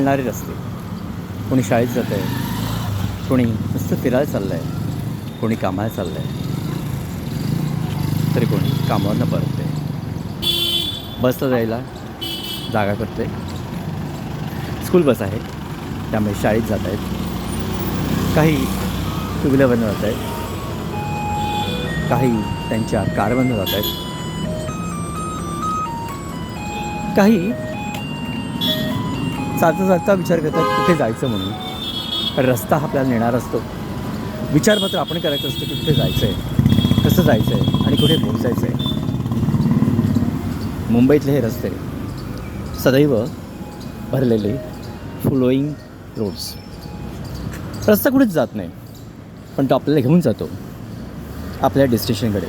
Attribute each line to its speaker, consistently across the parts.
Speaker 1: चालणारे रस्ते. कोणी शाळेत जातं आहे, कोणी नुसतं फिरायला चाललं आहे, कोणी कामाला चाललं आहे, तरी कोणी कामावरनं परत आहे. बसला जायला जागा करते. स्कूल बस आहे, त्यामुळे शाळेत जात आहेत. काही टू व्हीलरवरनं जात आहेत, काही त्यांच्या कारवरनं जात आहेत, काही चालता चालता विचार करतात कुठे जायचं म्हणून. कारण रस्ता हा आपल्याला नेणार असतो, विचार मात्र आपण करायचं असतं की कुठे जायचं आहे, कसं जायचं आहे आणि कुठे पोहोचायचं आहे. मुंबईतले हे रस्ते सदैव भरलेले फ्लोईंग रोड्स. रस्ता कुठेच जात नाही, पण तो आपल्याला घेऊन जातो आपल्या डेस्टिनेशनकडे.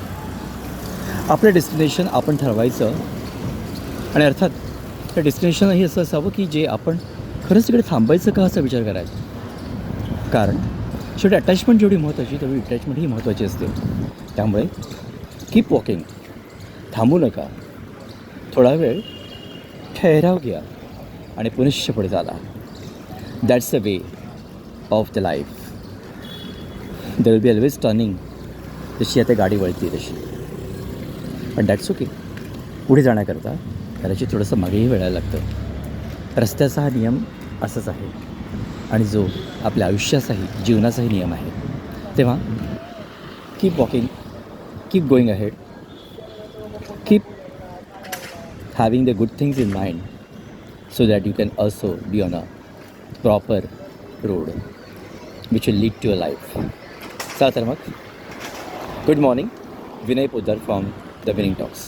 Speaker 1: आपलं डेस्टिनेशन आपण ठरवायचं आणि अर्थात त्या डेस्टिनेशनही असं असावं की जे आपण खरंच तिकडे थांबायचं का असा विचार करायचा. कारण शेवटी अटॅचमेंट जेवढी महत्त्वाची तेवढी डिटॅचमेंट ही महत्त्वाची असते. त्यामुळे कीप वॉकिंग, थांबू नका, थोडा वेळ ठहराव घ्या आणि पुनश्च पुढे चाला. That's the way of the life. There will be always turning. जशी आता गाडी वळती तशी, पण दॅट्स ओके. पुढे जाण्याकरता कदाचित थोडंसं मागेही वळायला लागतं. रस्त्याचा हा नियम असंच आहे आणि जो आपल्या आयुष्याचाही जीवनाचाही नियम आहे. तेव्हा keep walking, keep going ahead, keep having the good things in mind so that you can also be on a proper road which will lead to a life. चला तर मग, good morning. Vinay Poddar from the winning talks.